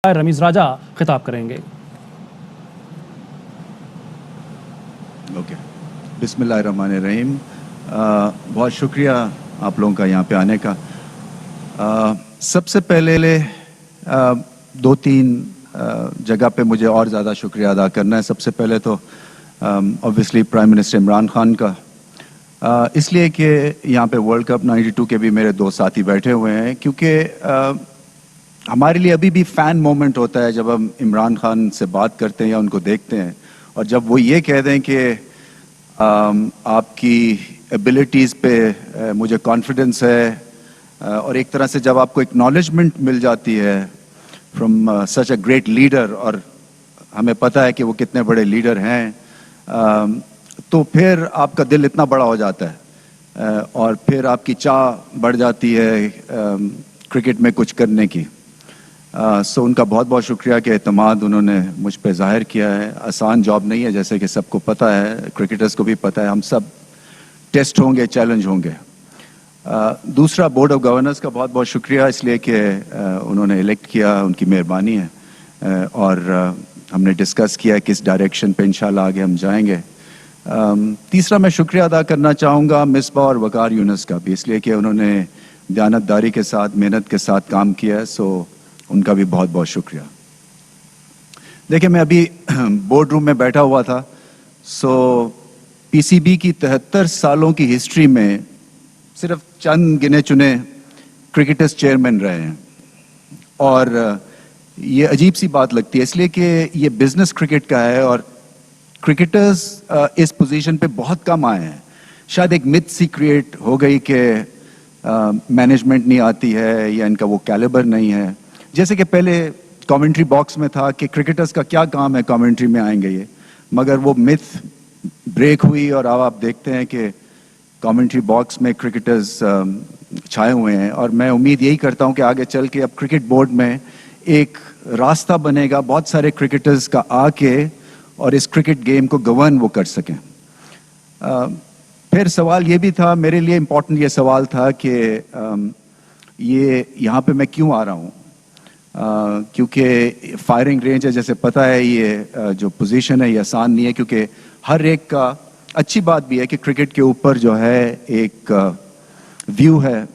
रमीज राजा खिताब करेंगे। ओके, बिस्मिल्लाहिर्रहमानिर्रहीम। बहुत शुक्रिया आप लोगों का यहाँ पे आने का। सबसे पहले दो तीन जगह पे मुझे और ज़्यादा शुक्रिया अदा करना है। सबसे पहले तो obviously prime minister Imran Khan का, इसलिए कि यहाँ पे वर्ल्ड कप 92 के भी मेरे दो साथी बैठे हुए हैं, क्योंकि हमारे लिए अभी भी फ़ैन मोमेंट होता है जब हम इमरान खान से बात करते हैं या उनको देखते हैं, और जब वो ये कह दें कि आपकी एबिलिटीज़ पे मुझे कॉन्फिडेंस है, और एक तरह से जब आपको एक्नॉलेजमेंट मिल जाती है from such a great leader, और हमें पता है कि वो कितने बड़े लीडर हैं, तो फिर आपका दिल इतना बड़ा हो जाता है और फिर आपकी चाह बढ़ जाती है क्रिकेट में कुछ करने की। सो उनका बहुत बहुत शुक्रिया कि एतमाद उन्होंने मुझ पे ज़ाहिर किया है। आसान जॉब नहीं है, जैसे कि सबको पता है, क्रिकेटर्स को भी पता है, हम सब टेस्ट होंगे, चैलेंज होंगे। दूसरा, बोर्ड ऑफ गवर्नर्स का बहुत बहुत शुक्रिया, इसलिए कि उन्होंने इलेक्ट किया, उनकी मेहरबानी है, और हमने डिस्कस किया किस डायरेक्शन पे इंशाल्लाह आगे हम जाएंगे। तीसरा, मैं शुक्रिया अदा करना चाहूँगा मिसबा और वकार यूनुस का भी, इसलिए कि उन्होंने दयानतदारी के साथ, मेहनत के साथ काम किया है, सो उनका भी बहुत बहुत शुक्रिया। देखिए, मैं अभी बोर्ड रूम में बैठा हुआ था, सो पीसीबी की 73 सालों की हिस्ट्री में सिर्फ चंद गिने चुने क्रिकेटर्स चेयरमैन रहे हैं, और ये अजीब सी बात लगती है, इसलिए कि ये बिजनेस क्रिकेट का है और क्रिकेटर्स इस पोजीशन पे बहुत कम आए हैं। शायद एक मिथ सी क्रिएट हो गई कि मैनेजमेंट नहीं आती है या इनका वो कैलिबर नहीं है। जैसे कि पहले कमेंट्री बॉक्स में था कि क्रिकेटर्स का क्या काम है, कमेंट्री में आएंगे ये, मगर वो मिथ ब्रेक हुई और अब आप देखते हैं कि कमेंट्री बॉक्स में क्रिकेटर्स छाए हुए हैं। और मैं उम्मीद यही करता हूं कि आगे चल के अब क्रिकेट बोर्ड में एक रास्ता बनेगा, बहुत सारे क्रिकेटर्स का आके और इस क्रिकेट गेम को गवर्न वो कर सकें। फिर सवाल ये भी था, मेरे लिए इम्पोर्टेंट ये सवाल था कि ये यहाँ पे मैं क्यों आ रहा हूँ, क्योंकि फायरिंग रेंज है, जैसे पता है ये जो पोजीशन है ये आसान नहीं है, क्योंकि हर एक का, अच्छी बात भी है कि क्रिकेट के ऊपर जो है एक व्यू है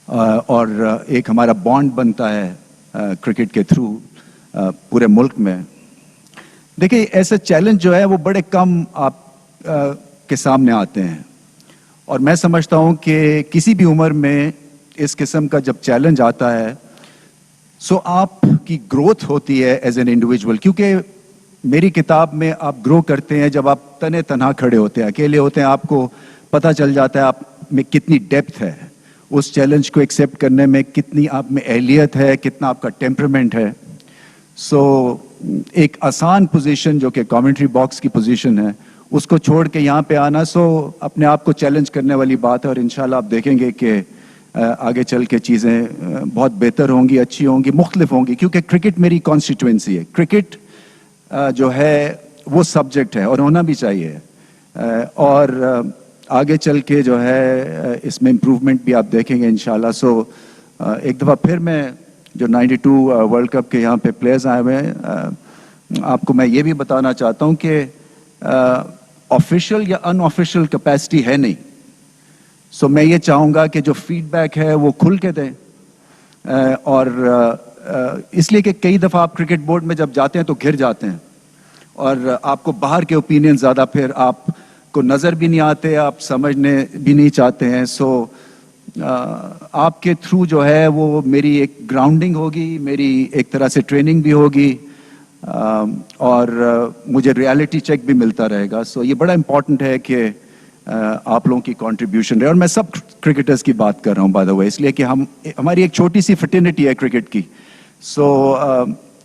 और एक हमारा बॉन्ड बनता है क्रिकेट के थ्रू पूरे मुल्क में। देखिए, ऐसे चैलेंज जो है वो बड़े कम आप के सामने आते हैं, और मैं समझता हूँ कि किसी भी उम्र में इस किस्म का जब चैलेंज आता है, सो आपकी ग्रोथ होती है एज एन इंडिविजुअल, क्योंकि मेरी किताब में आप ग्रो करते हैं जब आप तने तनहा खड़े होते हैं, अकेले होते हैं, आपको पता चल जाता है आप में कितनी डेप्थ है, उस चैलेंज को एक्सेप्ट करने में कितनी आप में एहलियत है, कितना आपका टेम्परामेंट है। सो एक आसान पोजीशन जो कि कमेंट्री बॉक्स की पोजीशन है, उसको छोड़ के यहाँ पे आना, सो अपने आप को चैलेंज करने वाली बात है, और इंशाल्लाह आप देखेंगे कि आगे चल के चीज़ें बहुत बेहतर होंगी, अच्छी होंगी, मुख्तलिफ होंगी, क्योंकि क्रिकेट मेरी कॉन्स्टिट्यूएंसी है। क्रिकेट जो है वो सब्जेक्ट है और होना भी चाहिए, और आगे चल के जो है इसमें इम्प्रूवमेंट भी आप देखेंगे इंशाल्लाह। सो एक दफ़ा फिर मैं जो 92 वर्ल्ड कप के यहाँ पे प्लेयर्स आए हुए हैं, आपको मैं ये भी बताना चाहता हूँ कि ऑफिशियल या अनऑफिशियल कैपेसिटी है नहीं। सो मैं ये चाहूँगा कि जो फीडबैक है वो खुल के दें, और इसलिए कि कई दफ़ा आप क्रिकेट बोर्ड में जब जाते हैं तो घिर जाते हैं, और आपको बाहर के ओपिनियन ज़्यादा फिर आपको नज़र भी नहीं आते, आप समझने भी नहीं चाहते हैं। सो आपके थ्रू जो है वो मेरी एक ग्राउंडिंग होगी, मेरी एक तरह से ट्रेनिंग भी होगी, और मुझे रियलिटी चेक भी मिलता रहेगा। सो ये बड़ा इम्पॉर्टेंट है कि आप लोगों की कंट्रीब्यूशन रहे, और मैं सब क्रिकेटर्स की बात कर रहा हूँ बाय द वे, इसलिए कि हमारी एक छोटी सी फ्रेटर्निटी है क्रिकेट की। सो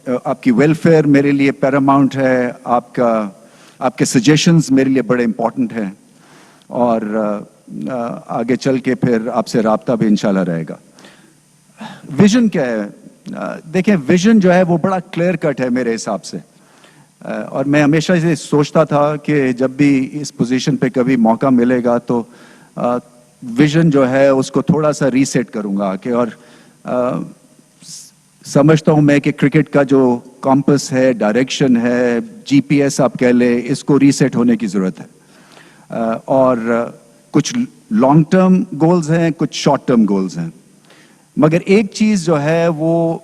आपकी वेलफेयर मेरे लिए पैरामाउंट है, आपके सजेशंस मेरे लिए बड़े इम्पोर्टेंट हैं, और आगे चल के फिर आपसे राब्ता भी इंशाल्लाह रहेगा। विजन क्या है? देखें, विजन जो है वो बड़ा क्लियर कट है मेरे हिसाब से, और मैं हमेशा ये सोचता था कि जब भी इस पोजीशन पे कभी मौका मिलेगा तो विजन जो है उसको थोड़ा सा रीसेट करूंगा, कि और समझता हूं मैं कि क्रिकेट का जो कॉम्पस है, डायरेक्शन है, जीपीएस आप कह लें, इसको रीसेट होने की ज़रूरत है। और कुछ लॉन्ग टर्म गोल्स हैं, कुछ शॉर्ट टर्म गोल्स हैं, मगर एक चीज़ जो है वो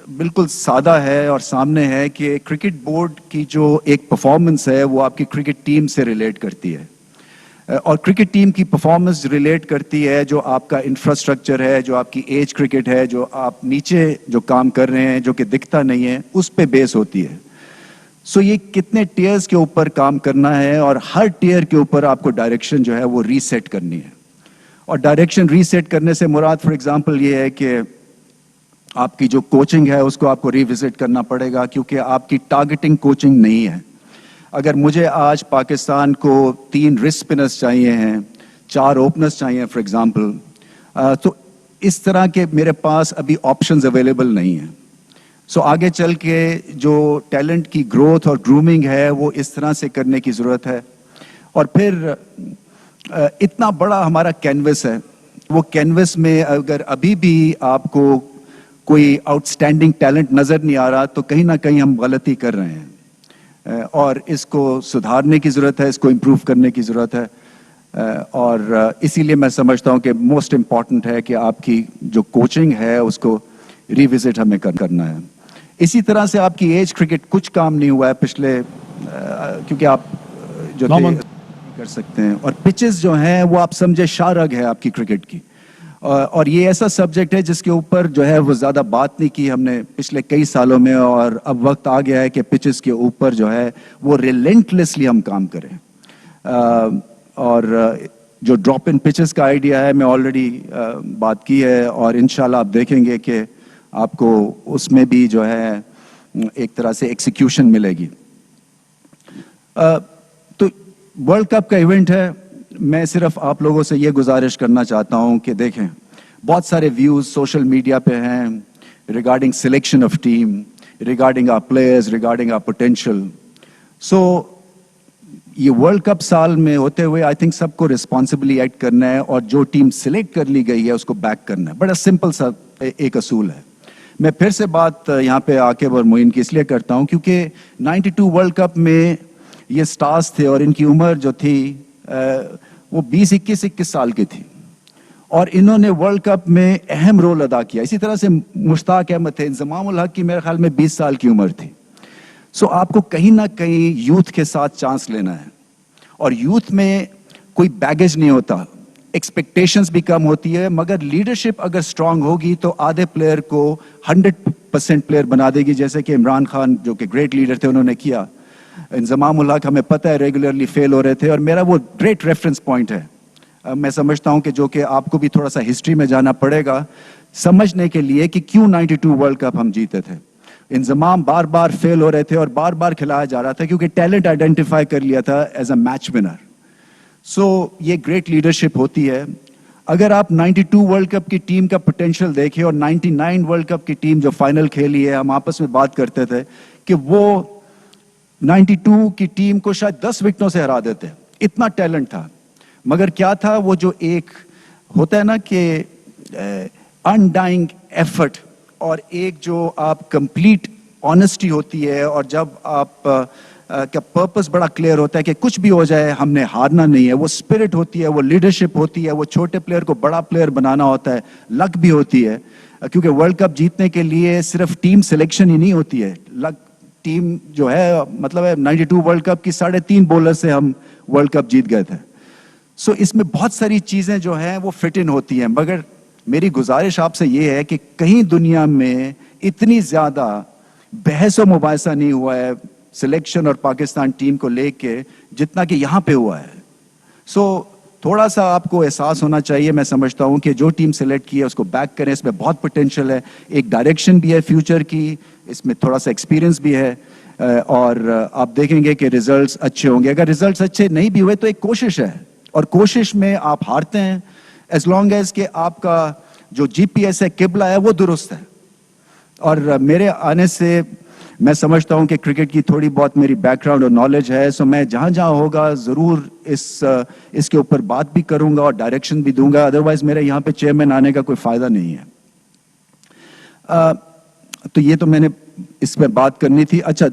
बिल्कुल सादा है और सामने है कि क्रिकेट बोर्ड की जो एक परफॉर्मेंस है वो आपकी क्रिकेट टीम से रिलेट करती है, और क्रिकेट टीम की परफॉर्मेंस रिलेट करती है जो आपका इंफ्रास्ट्रक्चर है, जो आपकी एज क्रिकेट है, जो आप नीचे जो काम कर रहे हैं जो कि दिखता नहीं है, उस पे बेस होती है। सो ये कितने टीयर्स के ऊपर काम करना है और हर टीयर के ऊपर आपको डायरेक्शन जो है वो रीसेट करनी है। और डायरेक्शन रीसेट करने से मुराद फॉर एग्जांपल ये है कि आपकी जो कोचिंग है उसको आपको रिविजिट करना पड़ेगा, क्योंकि आपकी टारगेटिंग कोचिंग नहीं है। अगर मुझे आज पाकिस्तान को 3 रिस्ट स्पिनर्स चाहिए हैं, 4 ओपनर्स चाहिए फॉर एग्जांपल, तो इस तरह के मेरे पास अभी ऑप्शंस अवेलेबल नहीं हैं। सो आगे चल के जो टैलेंट की ग्रोथ और ग्रूमिंग है वो इस तरह से करने की ज़रूरत है। और फिर इतना बड़ा हमारा कैनवस है, वो कैनवस में अगर अभी भी आपको कोई आउटस्टैंडिंग टैलेंट नज़र नहीं आ रहा तो कहीं ना कहीं हम गलती कर रहे हैं, और इसको सुधारने की ज़रूरत है, इसको इम्प्रूव करने की ज़रूरत है। और इसीलिए मैं समझता हूँ कि मोस्ट इम्पॉर्टेंट है कि आपकी जो कोचिंग है उसको रिविजिट हमें करना है। इसी तरह से आपकी एज क्रिकेट कुछ काम नहीं हुआ है पिछले, क्योंकि आप जो थे कर सकते हैं, और पिचेस जो हैं वो आप समझे शाहरग है आपकी क्रिकेट की, और ये ऐसा सब्जेक्ट है जिसके ऊपर जो है वो ज़्यादा बात नहीं की हमने पिछले कई सालों में, और अब वक्त आ गया है कि पिचेस के ऊपर जो है वो रिलेंटलेसली हम काम करें। और जो ड्रॉप इन पिचेस का आइडिया है मैं ऑलरेडी बात की है, और इंशाल्लाह आप देखेंगे कि आपको उसमें भी जो है एक तरह से एक्सिक्यूशन मिलेगी। तो वर्ल्ड कप का इवेंट है, मैं सिर्फ आप लोगों से ये गुजारिश करना चाहता हूं कि देखें, बहुत सारे व्यूज़ सोशल मीडिया पे हैं regarding selection of team, regarding our players, regarding our potential. So ये वर्ल्ड कप साल में होते हुए आई थिंक सबको रिस्पॉन्सिबली एक्ट करना है, और जो टीम सिलेक्ट कर ली गई है उसको बैक करना है। बड़ा सिंपल सा एक असूल है। मैं फिर से बात यहाँ पे आकिब और मोइन की इसलिए करता हूँ क्योंकि 92 वर्ल्ड कप में ये स्टार्स थे और इनकी उम्र जो थी वो 20-21 साल की थी, और इन्होंने वर्ल्ड कप में अहम रोल अदा किया। इसी तरह से मुश्ताक अहमद थे, इंजमाम उल हक की मेरे ख्याल में 20 साल की उम्र थी। सो आपको कहीं ना कहीं यूथ के साथ चांस लेना है, और यूथ में कोई बैगेज नहीं होता, एक्सपेक्टेशंस भी कम होती है, मगर लीडरशिप अगर स्ट्रांग होगी तो आधे प्लेयर को 100% प्लेयर बना देगी, जैसे कि इमरान खान जो कि ग्रेट लीडर थे उन्होंने किया। इंजमाम उल हक हमें पता है रेगुलरली फेल हो रहे थे, और मेरा वो ग्रेट रेफरेंस पॉइंट है। मैं समझता हूं कि जो कि आपको भी थोड़ा सा हिस्ट्री में जाना पड़ेगा समझने के लिए कि क्यों 92 वर्ल्ड कप हम जीते थे। इंजमाम बार बार फेल हो रहे थे और बार बार खिलाया जा रहा था क्योंकि टैलेंट आइडेंटिफाई कर लिया था एज अ मैच विनर। सो ये ग्रेट लीडरशिप होती है। अगर आप 92 वर्ल्ड कप की टीम का पोटेंशियल देखें और 99 वर्ल्ड कप की टीम जो फाइनल खेली है, हम आपस में बात करते थे कि वो 92 की टीम को शायद 10 विकेटों से हरा देते, इतना टैलेंट था। मगर क्या था वो जो एक होता है ना कि अनडाइंग एफर्ट, और एक जो आप कंप्लीट ऑनेस्टी होती है, और जब आप का पर्पस बड़ा क्लियर होता है कि कुछ भी हो जाए हमने हारना नहीं है, वो स्पिरिट होती है, वो लीडरशिप होती है, वो छोटे प्लेयर को बड़ा प्लेयर बनाना होता है, लक भी होती है, क्योंकि वर्ल्ड कप जीतने के लिए सिर्फ टीम सिलेक्शन ही नहीं होती है, लक टीम जो है मतलब है 92 वर्ल्ड कप की 3.5 बॉलर से हम वर्ल्ड कप जीत गए थे। सो इसमें बहुत सारी चीजें जो हैं वो फिट इन होती हैं, मगर मेरी गुजारिश आपसे ये है कि कहीं दुनिया में इतनी ज्यादा बहस और मुबाहिसा नहीं हुआ है सिलेक्शन और पाकिस्तान टीम को लेके जितना कि यहाँ पे हुआ है। सो थोड़ा सा आपको एहसास होना चाहिए, मैं समझता हूँ कि जो टीम सेलेक्ट की है उसको बैक करें, इसमें बहुत पोटेंशियल है, एक डायरेक्शन भी है फ्यूचर की, इसमें थोड़ा सा एक्सपीरियंस भी है, और आप देखेंगे कि रिजल्ट्स अच्छे होंगे। अगर रिजल्ट्स अच्छे नहीं भी हुए तो एक कोशिश है, और कोशिश में आप हारते हैं एज लॉन्ग एज कि आपका जो जीपीएस है, किबला है, वो दुरुस्त है। और मेरे आने से मैं समझता हूं कि क्रिकेट की थोड़ी बहुत मेरी बैकग्राउंड और नॉलेज है, सो मैं जहां जहां होगा जरूर इसके ऊपर बात भी करूंगा और डायरेक्शन भी दूंगा, अदरवाइज मेरे यहां पे चेयरमैन आने का कोई फायदा नहीं है। تو یہ تو میں نے اس میں بات کرنی تھی. اچھا,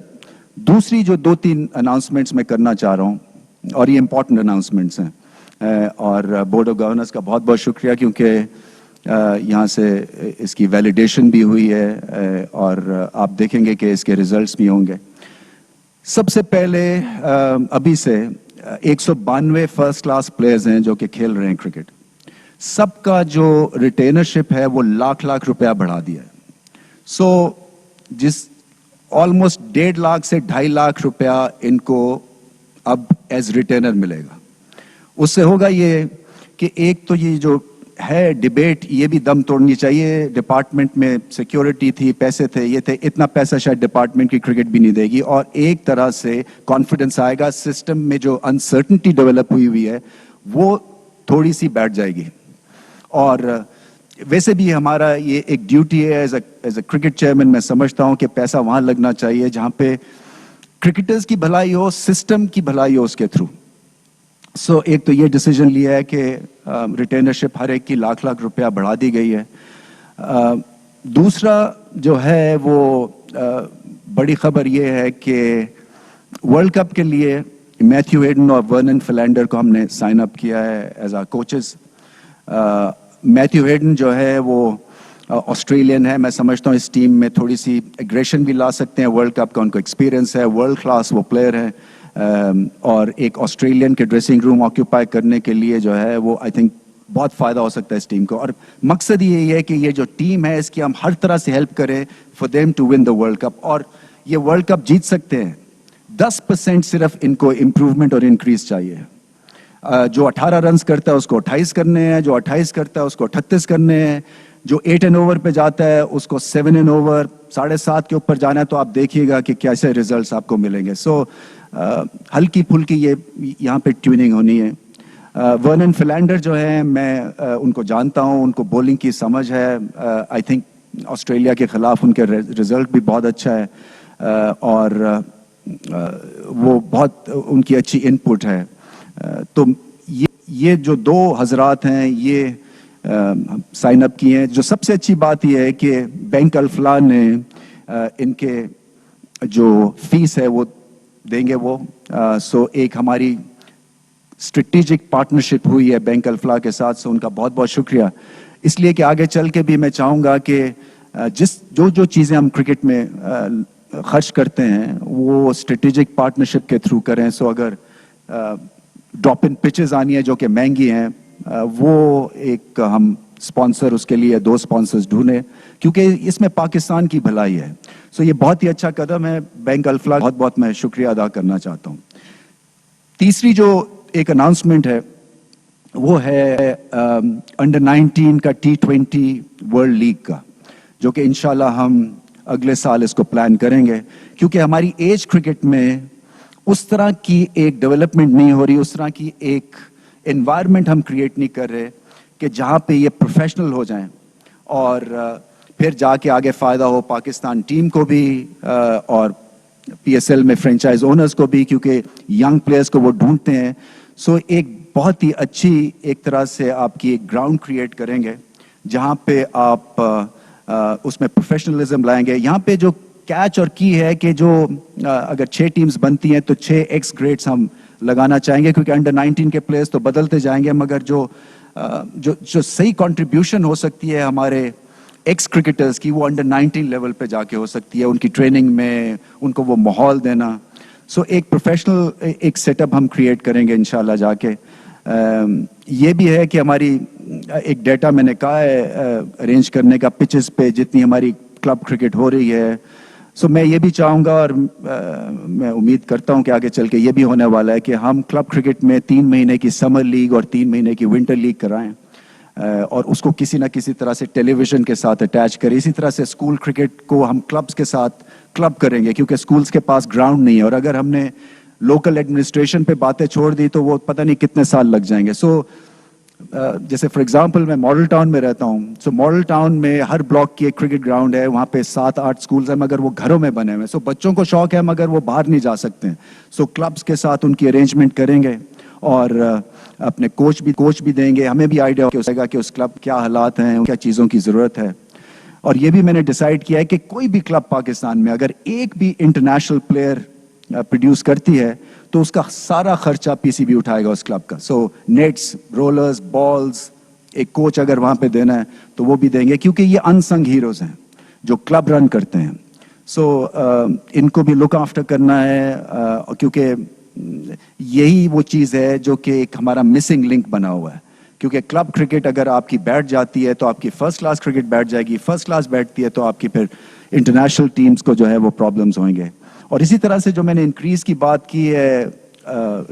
دوسری جو 2-3 اناؤنسمنٹس میں کرنا چاہ رہا ہوں, اور یہ امپورٹنٹ اناؤنسمنٹس ہیں, اور بورڈ آف گورنرز کا بہت بہت شکریہ, کیونکہ یہاں سے اس کی ویلیڈیشن بھی ہوئی ہے, اور آپ دیکھیں گے کہ اس کے ریزلٹس بھی ہوں گے. سب سے پہلے ابھی سے 192 فرسٹ کلاس پلیئرز ہیں جو کہ کھیل رہے ہیں کرکٹ. سب کا جو ریٹینرشپ ہے وہ لاکھ روپیہ بڑھا دیا ہے. سو جس آلموسٹ 1.5 لاکھ سے 2.5 لاکھ روپیہ ان کو اب ایز ریٹینر ملے گا. اس سے ہوگا یہ کہ ایک تو یہ جو ہے ڈیبیٹ, یہ بھی دم توڑنی چاہیے. ڈپارٹمنٹ میں سیکیورٹی تھی, پیسے تھے, یہ تھے, اتنا پیسہ شاید ڈپارٹمنٹ کی کرکٹ بھی نہیں دے گی, اور ایک طرح سے کانفیڈنس آئے گا. سسٹم میں جو انسرٹنٹی ڈیولپ ہوئی ہے وہ تھوڑی سی بیٹھ جائے گی. اور ویسے بھی ہمارا یہ ایک ڈیوٹی ہے ایز اے کرکٹ چیئرمین. میں سمجھتا ہوں کہ پیسہ وہاں لگنا چاہیے جہاں پہ کرکٹرز کی بھلائی ہو, سسٹم کی بھلائی ہو اس کے تھرو. سو ایک تو یہ ڈیسیجن لیا ہے کہ ریٹینرشپ ہر ایک کی لاکھ روپیہ بڑھا دی گئی ہے. دوسرا جو ہے وہ بڑی خبر یہ ہے کہ ورلڈ کپ کے لیے میتھیو ہیڈن اور ورنن فلینڈر کو ہم نے سائن اپ کیا ہے as a coaches. Matthew Hayden جو ہے وہ آسٹریلین ہے. میں سمجھتا ہوں اس ٹیم میں تھوڑی سی ایگریشن بھی لا سکتے ہیں. ورلڈ کپ کا ان کو ایکسپیرینس ہے, ورلڈ کلاس وہ پلیئر ہیں, اور ایک آسٹریلین کے ڈریسنگ روم آکیوپائی کرنے کے لیے جو ہے وہ آئی تھنک بہت فائدہ ہو سکتا ہے اس ٹیم کو. اور مقصد یہی ہے کہ یہ جو ٹیم ہے اس کی ہم ہر طرح سے ہیلپ کریں for them to win the world cup. اور یہ ورلڈ کپ جیت سکتے ہیں. 10% صرف ان کو امپروومنٹ اور انکریز چاہیے. جو 18 رنز کرتا ہے اس کو 28 کرنے ہیں, جو 28 کرتا ہے اس کو 38 کرنے ہیں, جو 8 اینڈ اوور پہ جاتا ہے اس کو 7 اینڈ اوور 7.5 کے اوپر جانا ہے. تو آپ دیکھیے گا کہ کیسے ریزلٹس آپ کو ملیں گے. سو ہلکی پھلکی یہ یہاں پہ ٹیوننگ ہونی ہے. ورنن فلینڈر جو ہیں میں ان کو جانتا ہوں, ان کو بولنگ کی سمجھ ہے. آئی تھنک آسٹریلیا کے خلاف ان کے رزلٹ بھی بہت اچھا ہے, اور وہ بہت ان کی اچھی ان پٹ ہے. تو یہ جو 2 حضرات ہیں یہ سائن اپ کیے ہیں. جو سب سے اچھی بات یہ ہے کہ بینک الفلاح نے ان کے جو فیس ہے وہ دیں گے وہ. سو ایک ہماری اسٹریٹجک پارٹنرشپ ہوئی ہے بینک الفلاح کے ساتھ. سو ان کا بہت بہت شکریہ. اس لیے کہ آگے چل کے بھی میں چاہوں گا کہ جو چیزیں ہم کرکٹ میں خرچ کرتے ہیں وہ اسٹریٹجک پارٹنرشپ کے تھرو کریں. سو اگر ڈراپ ان پچز آنی ہے جو کہ مہنگی ہیں, وہ ایک ہم اسپانسر اس کے لیے 2 اسپانسرز ڈھونڈیں, کیونکہ اس میں پاکستان کی بھلائی ہے. سو یہ بہت ہی اچھا قدم ہے. بینک الفلاح بہت بہت میں شکریہ ادا کرنا چاہتا ہوں. تیسری جو ایک اناؤنسمنٹ ہے وہ ہے انڈر 19 کا T20 ورلڈ لیگ کا, جو کہ انشاءاللہ ہم اگلے سال اس کو پلان کریں گے. کیونکہ ہماری ایج کرکٹ میں اس طرح کی ایک ڈیولپمنٹ نہیں ہو رہی, اس طرح کی ایک انوائرمنٹ ہم کریٹ نہیں کر رہے کہ جہاں پہ یہ پروفیشنل ہو جائیں, اور پھر جا کے آگے فائدہ ہو پاکستان ٹیم کو بھی اور PSL میں فرینچائز اونرز کو بھی, کیونکہ ینگ پلیئرز کو وہ ڈھونڈتے ہیں. سو ایک بہت ہی اچھی ایک طرح سے آپ کی ایک گراؤنڈ کریٹ کریں گے جہاں پہ آپ اس میں پروفیشنلزم لائیں گے. یہاں پہ جو کیچ اور کی ہے کہ جو اگر 6 ٹیمز بنتی ہیں تو 6 ایکس گریڈس ہم لگانا چاہیں گے, کیونکہ انڈر 19 کے پلیئرز تو بدلتے جائیں گے, مگر جو صحیح کنٹریبیوشن ہو سکتی ہے ہمارے ایکس کرکٹرز کی وہ انڈر 19 لیول پہ جا کے ہو سکتی ہے. ان کی ٹریننگ میں ان کو وہ ماحول دینا. سو ایک پروفیشنل ایک سیٹ اپ ہم کریٹ کریں گے انشاءاللہ جا کے. یہ بھی ہے کہ ہماری ایک ڈیٹا میں نے کہا ہے ارینج کرنے کا پچز پہ جتنی ہماری کلب کرکٹ ہو رہی ہے. سو میں یہ بھی چاہوں گا, اور میں امید کرتا ہوں کہ آگے چل کے یہ بھی ہونے والا ہے کہ ہم کلب کرکٹ میں 3 مہینے کی سمر لیگ اور 3 مہینے کی ونٹر لیگ کرائیں, اور اس کو کسی نہ کسی طرح سے ٹیلی ویژن کے ساتھ اٹیچ کریں. اسی طرح سے اسکول کرکٹ کو ہم کلبز کے ساتھ کلب کریں گے, کیونکہ اسکولز کے پاس گراؤنڈ نہیں ہے, اور اگر ہم نے لوکل ایڈمنسٹریشن پہ باتیں چھوڑ دی تو وہ پتہ نہیں کتنے سال لگ جائیں گے. سو جیسے فار ایگزامپل میں ماڈل ٹاؤن میں رہتا ہوں. سو ماڈل ٹاؤن میں ہر بلاک کی ایک کرکٹ گراؤنڈ ہے, وہاں پہ 7-8 اسکولز ہیں مگر وہ گھروں میں بنے ہوئے. سو بچوں کو شوق ہے مگر وہ باہر نہیں جا سکتے ہیں. سو کلبز کے ساتھ ان کی ارینجمنٹ کریں گے, اور اپنے کوچ بھی دیں گے. ہمیں بھی آئیڈیا ہو گا کہ اس کلب کیا حالات ہیں, کیا چیزوں کی ضرورت ہے. اور یہ بھی میں نے ڈیسائیڈ کیا ہے کہ کوئی بھی کلب پاکستان میں اگر ایک بھی انٹرنیشنل پلیئر پروڈیوس کرتی ہے تو اس کا سارا خرچہ پی سی بی اٹھائے گا اس کلب کا. سو نیٹس, رولرز, بالز, ایک کوچ اگر وہاں پہ دینا ہے تو وہ بھی دیں گے, کیونکہ یہ انسنگ ہیروز ہیں جو کلب رن کرتے ہیں. سو ان کو بھی لک آفٹر کرنا ہے, کیونکہ یہی وہ چیز ہے جو کہ ایک ہمارا مسنگ لنک بنا ہوا ہے. کیونکہ کلب کرکٹ اگر آپ کی بیٹھ جاتی ہے تو آپ کی فرسٹ کلاس کرکٹ بیٹھ جائے گی, فرسٹ کلاس بیٹھتی ہے تو آپ کی پھر انٹرنیشنل ٹیمز کو جو ہے وہ پرابلمز ہوئیں گے. اور اسی طرح سے جو میں نے انکریز کی بات کی ہے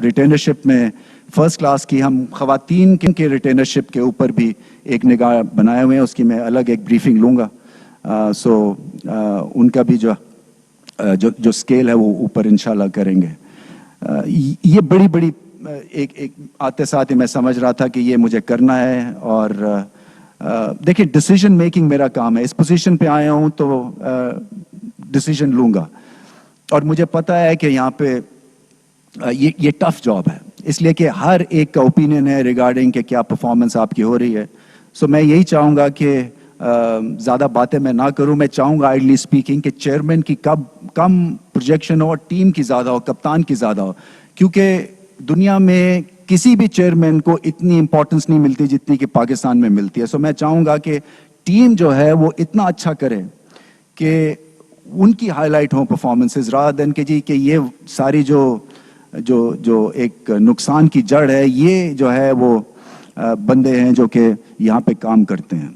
ریٹینرشپ میں, فرسٹ کلاس کی, ہم خواتین کے ریٹینرشپ کے اوپر بھی ایک نگاہ بنائے ہوئے ہیں, اس کی میں الگ ایک بریفنگ لوں گا. سو ان کا بھی جو سکیل ہے وہ اوپر انشاءاللہ کریں گے. یہ بڑی ایک آتے ساتھ ہی میں سمجھ رہا تھا کہ یہ مجھے کرنا ہے. اور دیکھیں ڈیسیجن میکنگ میرا کام ہے, اس پوزیشن پہ آیا ہوں تو ڈیسیجن لوں گا. اور مجھے پتا ہے کہ یہاں پہ یہ ٹف جاب ہے, اس لیے کہ ہر ایک کا اوپینین ہے ریگارڈنگ کہ کیا پرفارمنس آپ کی ہو رہی ہے. سو میں یہی چاہوں گا کہ زیادہ باتیں میں نہ کروں. میں چاہوں گا آئیڈلی اسپیکنگ کہ چیئرمین کی کم پروجیکشن ہو اور ٹیم کی زیادہ ہو, کپتان کی زیادہ ہو, کیونکہ دنیا میں کسی بھی چیئرمین کو اتنی امپورٹنس نہیں ملتی جتنی کہ پاکستان میں ملتی ہے. سو میں چاہوں گا کہ ٹیم جو ہے وہ اتنا اچھا کرے کہ ان کی ہائی لائٹ ہوں پرفارمنسز, رادر دین کہ جی کہ یہ ساری جو ایک نقصان کی جڑ ہے یہ جو ہے وہ بندے ہیں جو کہ یہاں پہ کام کرتے ہیں.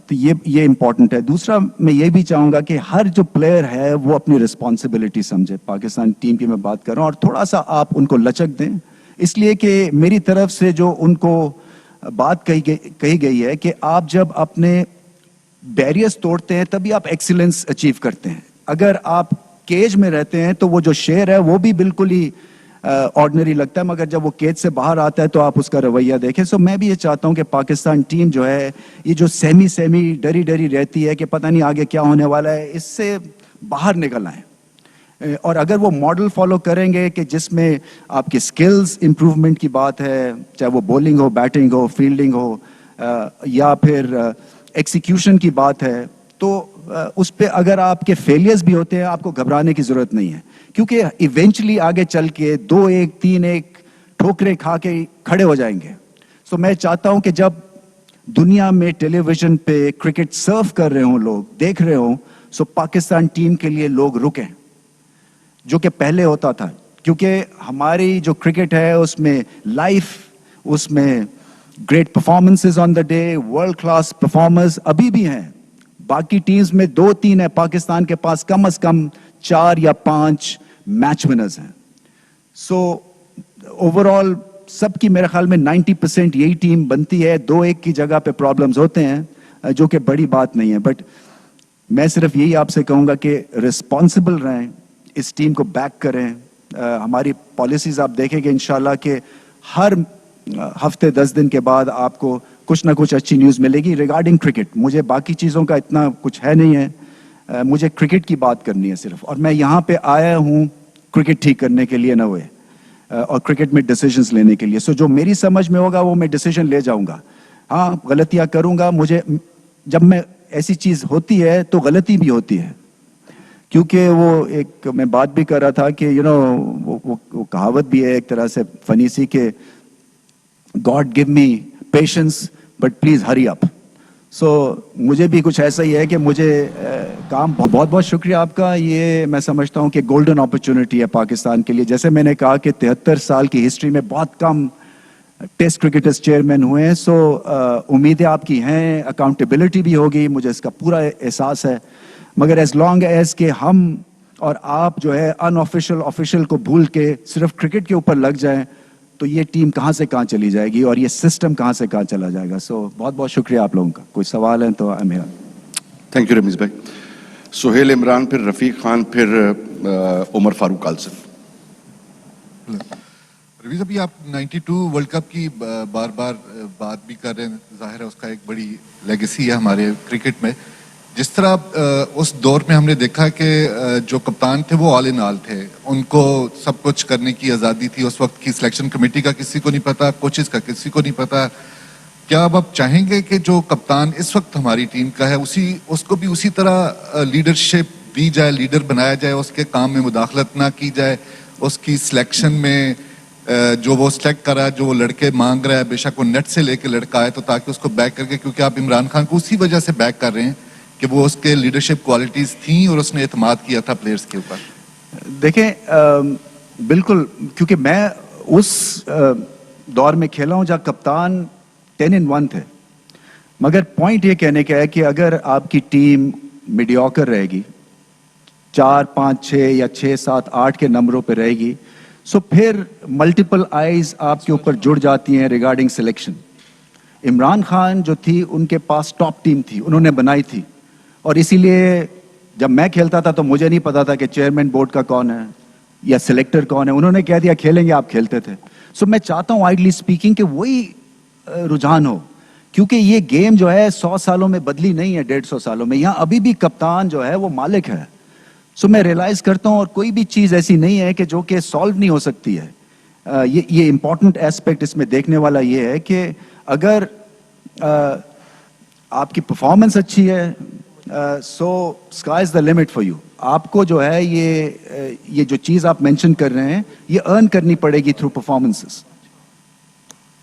تو یہ امپورٹنٹ ہے. دوسرا میں یہ بھی چاہوں گا کہ ہر جو پلیئر ہے وہ اپنی رسپانسبلٹی سمجھے. پاکستان ٹیم کی میں بات کر رہا ہوں, اور تھوڑا سا آپ ان کو لچک دیں, اس لیے کہ میری طرف سے جو ان کو بات کہی گئی ہے کہ آپ جب اپنے بیریئرز توڑتے ہیں تبھی آپ ایکسیلنس اچیو کرتے ہیں. اگر آپ کیج میں رہتے ہیں تو وہ جو شیر ہے وہ بھی بالکل ہی آرڈنری لگتا ہے, مگر جب وہ کیج سے باہر آتا ہے تو آپ اس کا رویہ دیکھیں. سو میں بھی یہ چاہتا ہوں کہ پاکستان ٹیم جو ہے یہ جو سیمی ڈری رہتی ہے کہ پتہ نہیں آگے کیا ہونے والا ہے, اس سے باہر نکل آئیں. اور اگر وہ ماڈل فالو کریں گے کہ جس میں آپ کی سکلز امپروومنٹ کی بات ہے, چاہے وہ بولنگ ہو, بیٹنگ ہو, فیلڈنگ ہو, یا پھر ایکسیکیوشن کی بات ہے, تو اس پہ اگر آپ کے فیلیئرز بھی ہوتے ہیں آپ کو گھبرانے کی ضرورت نہیں ہے, کیونکہ ایونچولی آگے چل کے 2-1 3-1 ٹھوکریں کھا کے کھڑے ہو جائیں گے. سو میں چاہتا ہوں کہ جب دنیا میں ٹیلی ویژن پہ کرکٹ سرو کر رہے ہوں, لوگ دیکھ رہے ہوں, سو پاکستان ٹیم کے لیے لوگ رکیں, جو کہ پہلے ہوتا تھا. کیونکہ ہماری جو کرکٹ ہے اس میں لائف, اس میں great performances on the day, world class performers ابھی بھی ہیں. باقی ٹیمز میں 2-3 ہیں, پاکستان کے پاس کم از کم 4 یا 5 میچ ونرز ہیں. سو اوور آل سب کی میرے خیال میں 90% یہی ٹیم بنتی ہے. 2-1 کی جگہ پہ پرابلمز ہوتے ہیں جو کہ بڑی بات نہیں ہے. بٹ میں صرف یہی آپ سے کہوں گا کہ رسپانسبل رہیں, اس ٹیم کو بیک کریں. ہماری پالیسیز آپ دیکھیں گے انشاءاللہ کہ ہر ہفتے 10 دن کے بعد آپ کو کچھ نہ کچھ اچھی نیوز ملے گی ریگارڈنگ کرکٹ. مجھے باقی چیزوں کا اتنا کچھ ہے نہیں ہے, مجھے کرکٹ کی بات کرنی ہے صرف. اور میں یہاں پہ آیا ہوں کرکٹ ٹھیک کرنے کے لیے نہ ہوئے, اور کرکٹ میں ڈیسیجنز لینے کے لیے. سو جو میری سمجھ میں ہوگا وہ میں ڈیسیجن لے جاؤں گا. ہاں غلطیاں کروں گا, مجھے جب میں ایسی چیز ہوتی ہے تو غلطی بھی ہوتی ہے, کیونکہ وہ ایک میں بات بھی کر رہا تھا کہ وہ کہاوت بھی ہے ایک طرح سے فنی سی کہ God gave me patience but please hurry up. So مجھے بھی کچھ ایسا ہی ہے کہ مجھے کام. بہت بہت شکریہ آپ کا. یہ میں سمجھتا ہوں کہ گولڈن اپرچونٹی ہے پاکستان کے لیے. جیسے میں نے کہا کہ 73 سال کی ہسٹری میں بہت کم ٹیسٹ کرکٹرز چیئرمین ہوئے ہیں. سو امیدیں آپ کی ہیں, اکاؤنٹیبلٹی بھی ہوگی, مجھے اس کا پورا احساس ہے. مگر ایز لانگ ایز کہ ہم اور آپ جو ہے ان آفیشل کو بھول کے صرف کرکٹ کے اوپر لگ جائیں تو یہ ٹیم کہاں سے کہاں چلی جائے گی اور یہ سسٹم کہاں سے کہاں چلا جائے گا. سو بہت بہت شکریہ آپ لوگوں کا. کوئی سوال ہے تو I am here. Thank you Rameez بھائی. سہیل عمران, پھر رفیق خان, پھر عمر فاروق آلسن. رویز ابھی آپ 92 ورلڈ کپ کی بار بار بات بھی کر رہے ہیں, ظاہر ہے اس کا ایک بڑی لیگیسی ہے ہمارے کرکٹ میں. جس طرح اس دور میں ہم نے دیکھا کہ جو کپتان تھے وہ آل ان آل تھے, ان کو سب کچھ کرنے کی آزادی تھی. اس وقت کی سلیکشن کمیٹی کا کسی کو نہیں پتا, کوچز کا کسی کو نہیں پتا کیا اب آپ چاہیں گے کہ جو کپتان اس وقت ہماری ٹیم کا ہے اس کو بھی اسی طرح لیڈرشپ دی جائے, لیڈر بنایا جائے, اس کے کام میں مداخلت نہ کی جائے, اس کی سلیکشن میں جو وہ سلیکٹ کرا, جو وہ لڑکے مانگ رہا ہے, بے شک وہ نیٹ سے لے کے لڑکا آئے تو تاکہ اس کو بیک کر کے, کیونکہ آپ عمران خان کو اسی وجہ سے بیک کر رہے ہیں کہ وہ اس کے لیڈرشپ کوالٹیز تھیں اور اس نے اعتماد کیا تھا پلیئرز کے اوپر. دیکھیں بالکل, کیونکہ میں اس دور میں کھیلا ہوں جہاں کپتان 10-1 تھے, مگر پوائنٹ یہ کہنے کا ہے کہ اگر آپ کی ٹیم میڈیوکر رہے گی, 4, 5, 6 یا 6, 7, 8 کے نمبروں پہ رہے گی, سو پھر ملٹیپل آئیز آپ کے اوپر جڑ جاتی ہیں ریگارڈنگ سلیکشن. عمران خان جو تھی ان کے پاس ٹاپ ٹیم تھی, انہوں نے بنائی تھی, اور اسی لیے جب میں کھیلتا تھا تو مجھے نہیں پتا تھا کہ چیئرمین بورڈ کا کون ہے یا سلیکٹر کون ہے, انہوں نے کہہ دیا کھیلیں گے, آپ کھیلتے تھے. سو میں چاہتا ہوں آئیڈلی اسپیکنگ کہ وہی رجحان ہو, کیونکہ یہ گیم جو ہے 100 سالوں میں بدلی نہیں ہے, 150 سالوں میں. یہاں ابھی بھی کپتان جو ہے وہ مالک ہے. سو میں ریئلائز کرتا ہوں, اور کوئی بھی چیز ایسی نہیں ہے کہ جو کہ سالو نہیں ہو سکتی ہے. یہ امپورٹنٹ ایسپیکٹ اس میں دیکھنے والا یہ ہے کہ اگر آپ کی پرفارمنس اچھی ہے, so sky is the limit for you. آپ کو جو ہے یہ جو چیز آپ مینشن کر رہے ہیں یہ ارن کرنی پڑے گی تھرو پرفارمنسز.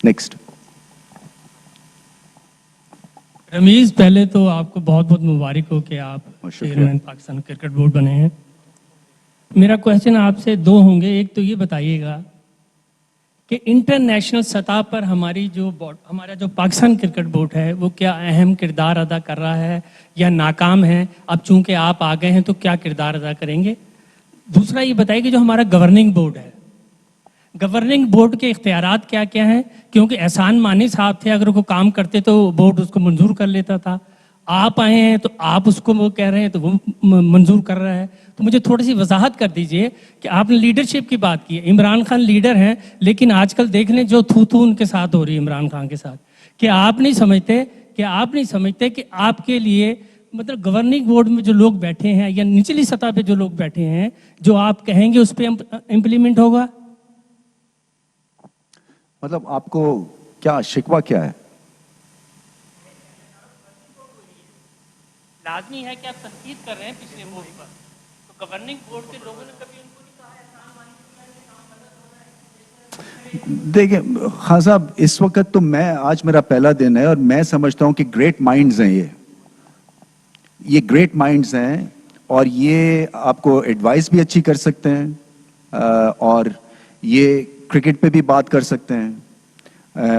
نیکسٹ. رمیز, پہلے تو آپ کو بہت بہت مبارک ہو کہ آپ چیئرمین پاکستان کرکٹ بورڈ بنے ہیں. میرا کوشچن آپ سے 2 ہوں گے. ایک تو یہ بتائیے گا کہ انٹرنیشنل سطح پر ہمارا جو پاکستان کرکٹ بورڈ ہے وہ کیا اہم کردار ادا کر رہا ہے یا ناکام ہے؟ اب چونکہ آپ آ گئے ہیں تو کیا کردار ادا کریں گے؟ دوسرا یہ بتائیے کہ جو ہمارا گورننگ بورڈ ہے, گورننگ بورڈ کے اختیارات کیا کیا ہیں؟ کیونکہ احسان مانی صاحب تھے, اگر وہ کام کرتے تو بورڈ اس کو منظور کر لیتا تھا. آپ آئے ہیں تو آپ اس کو وہ کہہ رہے ہیں تو وہ منظور کر رہا ہے. تو مجھے تھوڑی سی وضاحت کر دیجئے کہ آپ نے لیڈرشپ کی بات کی ہے. عمران خان لیڈر ہیں, لیکن آج کل دیکھ لیں جو تھو ان کے ساتھ ہو رہی ہے عمران خان کے ساتھ. کہ آپ نہیں سمجھتے کہ آپ کے لیے مطلب گورننگ بورڈ میں جو لوگ بیٹھے ہیں یا نچلی سطح پہ جو لوگ بیٹھے ہیں, جو آپ کہیں گے اس پہ امپلیمنٹ ہوگا؟ مطلب آپ کو کیا شکوہ کیا ہے؟ لازمی ہے کہ آپ تنقید کر رہے ہیں پچھلے بورڈ پر, تو گورننگ بورڈ کے لوگوں نے کبھی ان کو نہیں کہا؟ دیکھیں خان صاحب, اس وقت تو آج میرا پہلا دن ہے اور میں سمجھتا ہوں کہ گریٹ مائنڈز ہیں یہ گریٹ مائنڈز ہیں, اور یہ آپ کو ایڈوائس بھی اچھی کر سکتے ہیں, اور یہ کرکٹ پہ بھی بات کر سکتے ہیں,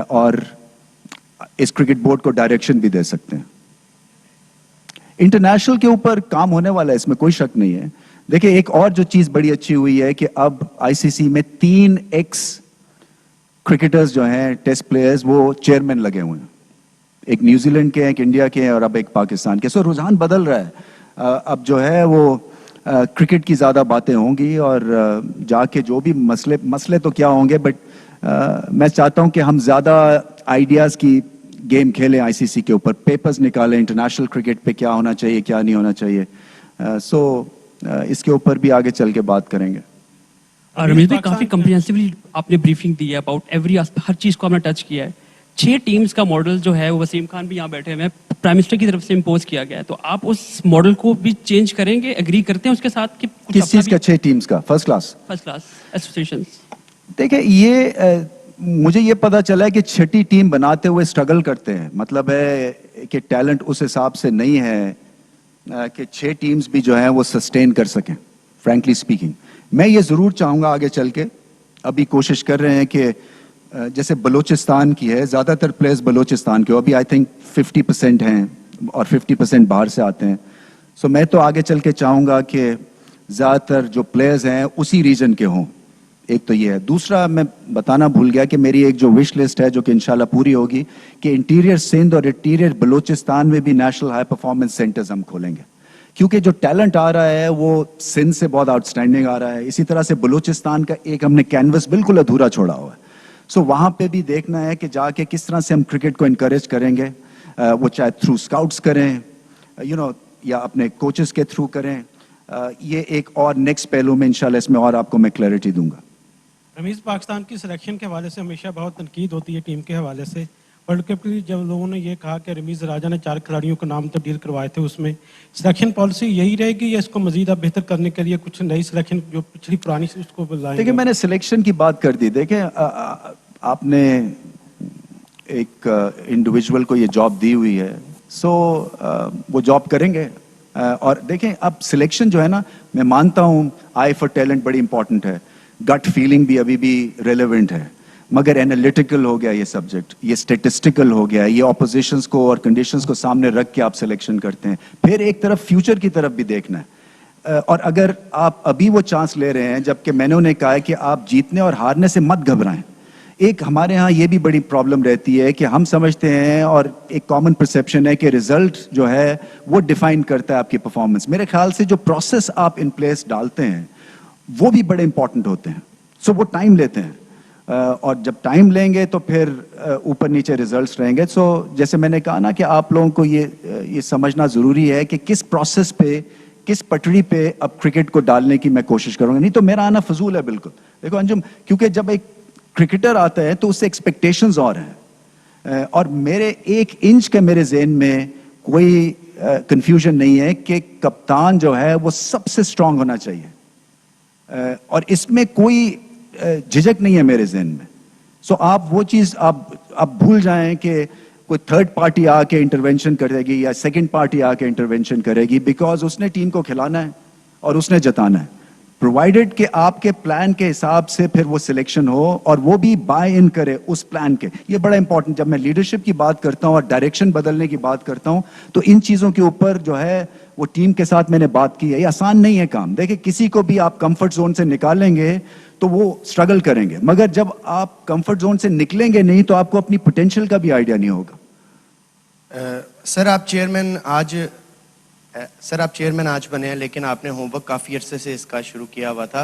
اور اس کرکٹ بورڈ کو ڈائریکشن بھی دے سکتے ہیں. انٹرنیشنل کے اوپر کام ہونے والا ہے, اس میں کوئی شک نہیں ہے. دیکھیں ایک اور جو چیز بڑی اچھی ہوئی ہے کہ اب آئی سی سی میں 3 ایکس کرکٹرز جو ہیں ٹیسٹ پلیئرز وہ چیئرمین لگے ہوئے ہیں. ایک نیوزی لینڈ کے, ایک انڈیا کے, اور اب ایک پاکستان کے. سو رجحان بدل رہا ہے. اب جو ہے وہ کرکٹ کی زیادہ باتیں ہوں گی, اور جا کے جو بھی مسئلے تو کیا ہوں گے, بٹ میں چاہتا ہوں کہ ہم زیادہ آئیڈیاز کی گیم کھیلیں آئی سی سی کے اوپر, پیپرز نکالیں انٹرنیشنل کرکٹ پہ کیا ہونا چاہیے کیا نہیں ہونا چاہیے. سو اس کے اوپر بھی آگے چل کے بات کریں گے. رمیز بھائی, کافی کمپریہنسولی آپ نے بریفنگ دی ہے اباؤٹ ایوری ہر چیز کو آپ نے ٹچ کیا ہے. 6 ٹیمز کا ماڈل جو ہے وہ وسیم خان بھی یہاں بیٹھے ہوئے ہیں, پرائم منسٹر کی طرف سے امپوز کیا گیا ہے, تو آپ اس ماڈل کو بھی چینج کریں گے, ایگری کرتے ہیں اس کے ساتھ کہ کس چیز کا 6 ٹیمز کا؟ First class association. دیکھیں یہ مجھے یہ پتا چلا ہے کہ 6ٹی ٹیم بناتے ہوئے اسٹرگل کرتے ہیں. مطلب ہے کہ ٹیلنٹ اس حساب سے نہیں ہے کہ 6 ٹیمز بھی جو ہیں وہ سسٹین کر سکیں. فرینکلی اسپیکنگ میں یہ ضرور چاہوں گا آگے چل کے, ابھی کوشش کر رہے ہیں کہ جیسے بلوچستان کی ہے, زیادہ تر پلیئرز بلوچستان کے, ابھی آئی تھنک 50% ہیں اور 50% باہر سے آتے ہیں. سو میں تو آگے چل کے چاہوں گا کہ زیادہ تر جو پلیئرز ہیں اسی ریجن کے ہوں. ایک تو یہ ہے. دوسرا میں بتانا بھول گیا کہ میری ایک جو وش لسٹ ہے جو کہ انشاءاللہ پوری ہوگی, کہ انٹیریئر سندھ اور انٹیریئر بلوچستان میں بھی نیشنل ہائی پرفارمنس سینٹرز ہم کھولیں گے, کیونکہ جو ٹیلنٹ آ رہا ہے وہ سندھ سے بہت آؤٹ اسٹینڈنگ آ رہا ہے. اسی طرح سے بلوچستان کا ایک ہم نے کینوس بالکل ادھورا چھوڑا ہوا ہے. سو وہاں پہ بھی دیکھنا ہے کہ جا کے کس طرح سے ہم کرکٹ کو انکریج کریں گے, وہ چاہے تھرو اسکاؤٹس کریں یا اپنے کوچز کے تھرو کریں. یہ ایک اور نیکسٹ پہلو میں انشاءاللہ اس میں اور آپ کو میں کلیئرٹی دوں گا. رمیز, پاکستان کی سلیکشن کے حوالے سے ہمیشہ بہت تنقید ہوتی ہے ٹیم کے حوالے سے, वर्ल्ड कप के लिए जब लोगों ने ये कहा कि रमीज राजा ने 4 खिलाड़ियों का नाम तब्दील करवाए थे, उसमें सिलेक्शन पॉलिसी यही रहेगी या इसको मजीद आप बेहतर करने के लिए कुछ नई सिलेक्शन जो पिछली पुरानी उसको लाएंगे? देखिए, मैंने सिलेक्शन की बात कर दी। देखिए, आपने एक इंडिविजुअल को ये जॉब दी हुई है, सो वो जॉब करेंगे। और देखें, अब सिलेक्शन जो है ना, मैं मानता हूँ आई फॉर टैलेंट बड़ी इंपॉर्टेंट है, गट फीलिंग भी अभी भी रेलेवेंट है, मगर एनालिटिकल हो गया ये सब्जेक्ट, ये स्टेटिस्टिकल हो गया, ये ऑपोजिशंस को और कंडीशंस को सामने रख के आप सिलेक्शन करते हैं। फिर एक तरफ फ्यूचर की तरफ भी देखना है। और अगर आप अभी वो चांस ले रहे हैं, जबकि मैंने उन्हें कहा है कि आप जीतने और हारने से मत घबराएं। एक हमारे यहाँ ये भी बड़ी प्रॉब्लम रहती है कि हम समझते हैं, और एक कॉमन परसेप्शन है कि रिजल्ट जो है वो डिफाइन करता है आपकी परफॉर्मेंस। मेरे ख्याल से जो प्रोसेस आप इन प्लेस डालते हैं वो भी बड़े इंपॉर्टेंट होते हैं। सो वो टाइम लेते हैं, और जब टाइम लेंगे तो फिर ऊपर नीचे रिजल्ट्स रहेंगे। सो जैसे मैंने कहा ना कि आप लोगों को ये समझना ज़रूरी है कि किस प्रोसेस पे, किस पटड़ी पे अब क्रिकेट को डालने की मैं कोशिश करूँगा, नहीं तो मेरा आना फजूल है बिल्कुल। देखो अंजुम, क्योंकि जब एक क्रिकेटर आता है तो उससे एक्सपेक्टेशंस और हैं, और मेरे 1 इंच के मेरे जहन में कोई कंफ्यूजन नहीं है कि कप्तान जो है वो सबसे स्ट्रांग होना चाहिए, और इसमें कोई झिझक नहीं है मेरे जहन में। सो आप वो चीज़ आप भूल जाएं कि कोई थर्ड पार्टी आके इंटरवेंशन करेगी या सेकंड पार्टी आके इंटरवेंशन करेगी, बिकॉज उसने टीम को खिलाना है और उसने जताना है, प्रोवाइडेड कि आपके प्लान के हिसाब से फिर वो सिलेक्शन हो और वो भी बाय इन करे उस प्लान के। ये बड़ा इंपॉर्टेंट, जब मैं लीडरशिप की बात करता हूँ और डायरेक्शन बदलने की बात करता हूँ तो इन चीज़ों के ऊपर जो है वो टीम के साथ मैंने बात की है। ये आसान नहीं है काम। देखिए, किसी को भी आप कंफर्ट जोन से निकालेंगे तो वो स्ट्रगल करेंगे, मगर जब आप कंफर्ट जोन से निकलेंगे नहीं तो आपको अपनी पोटेंशियल का भी आइडिया नहीं होगा। सर आप चेयरमैन आज बने हैं, लेकिन आपने होमवर्क काफ़ी अरसे से इसका शुरू किया हुआ था।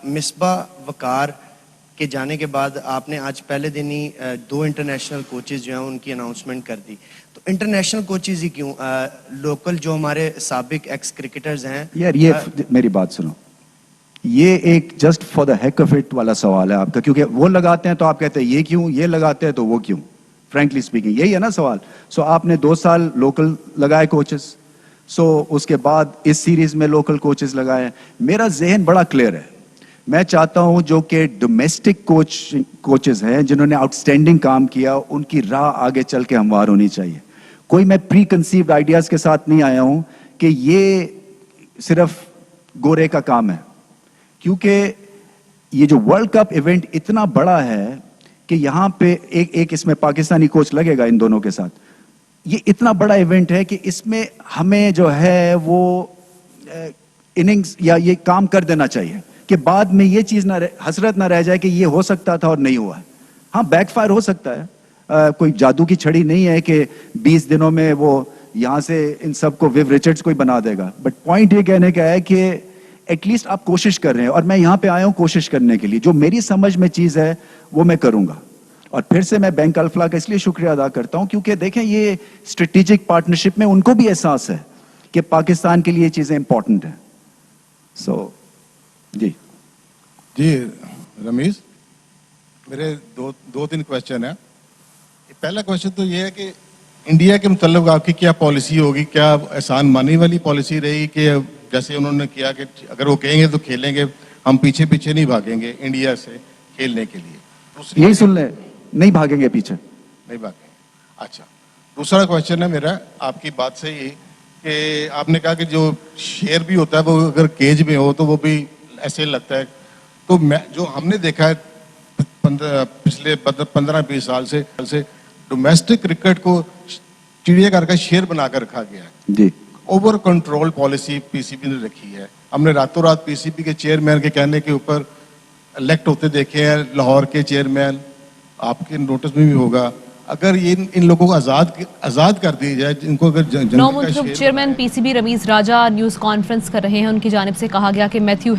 मिसबाह वकार के जाने के बाद आपने आज पहले दिन ही 2 इंटरनेशनल कोचेज़ जो हैं उनकी अनाउंसमेंट कर दी। तो इंटरनेशनल कोचेज़ ही क्यों? लोकल जो हमारे साबिक एक्स क्रिकेटर्स हैं। यार ये मेरी बात सुनो, ये एक just for the heck of it वाला सवाल है आपका, क्योंकि वो लगाते हैं तो आप कहते हैं ये क्यों, ये लगाते हैं तो वो क्यों। फ्रैंकली स्पीकिंग यही है ना सवाल। सो आपने 2 साल लोकल लगाए कोचेस, सो उसके बाद इस सीरीज में लोकल कोचेस लगाए। मेरा जहन बड़ा क्लियर है, मैं चाहता हूं जो कि डोमेस्टिक कोचेस हैं जिन्होंने आउटस्टैंडिंग काम किया, उनकी राह आगे चल के हमवार होनी चाहिए। कोई मैं प्री कंसीव्ड आइडियाज के साथ नहीं आया हूं कि ये सिर्फ गोरे का काम है, क्योंकि ये जो वर्ल्ड कप इवेंट इतना बड़ा है कि यहाँ पे एक इसमें पाकिस्तानी कोच लगेगा इन दोनों के साथ। ये इतना बड़ा इवेंट है कि इसमें हमें जो है वो इनिंग्स या ये काम कर देना चाहिए कि बाद में ये चीज़ ना हसरत ना रह जाए कि ये हो सकता था और नहीं हुआ। हाँ, बैकफायर हो सकता है, कोई जादू की छड़ी नहीं है कि 20 दिनों में वो यहाँ से इन सबको विव रिचर्ड्स कोई बना देगा। बट पॉइंट ये कहने का है कि एटलीस्ट आप कोशिश कर रहे हैं, और मैं यहाँ पे आया हूँ कोशिश करने के लिए। जो मेरी समझ में चीज़ है वो मैं करूँगा। और फिर से मैं बैंक अल्फला का इसलिए शुक्रिया अदा करता हूँ क्योंकि देखें, ये स्ट्रेटेजिक पार्टनरशिप में उनको भी एहसास है कि पाकिस्तान के लिए ये चीज़ें इंपॉर्टेंट हैं। सो जी रमीज, मेरे दो तीन क्वेश्चन है। पहला क्वेश्चन तो ये है कि इंडिया के मुतल्लिक़ आपकी क्या पॉलिसी होगी? क्या एहसान मानी वाली पॉलिसी रहेगी कि जैसे उन्होंने किया कि अगर वो कहेंगे तो खेलेंगे, हम पीछे पीछे नहीं भागेंगे इंडिया से खेलने के लिए? यही सुन ले, नहीं भागेंगे पीछे, नहीं भागेंगे। अच्छा, दूसरा क्वेश्चन है मेरा आपकी बात से ही कि आपने कहा कि जो शेर भी होता है वो अगर केज में हो तो वो भी ऐसे लगता है। तो मैं जो हमने देखा है पिछले 15-20 साल से डोमेस्टिक क्रिकेट को चिड़ियाघर का शेर बनाकर रखा गया है जी। ओवर कंट्रोल पॉलिसी पीसीबी ने रखी है। हमने रातों रात पीसीबी के चेयरमैन के कहने के ऊपर इलेक्ट होते देखे हैं। लाहौर के चेयरमैन, आपके नोटिस में भी होगा, अगर ये इन लोगों को आजाद कर दिया जाए, इनको अगर चेयरमैन पीसीबी रमीज राजा न्यूज कॉन्फ्रेंस कर रहे हैं, उनकी जानिब से कहा गया कि मैथ्यू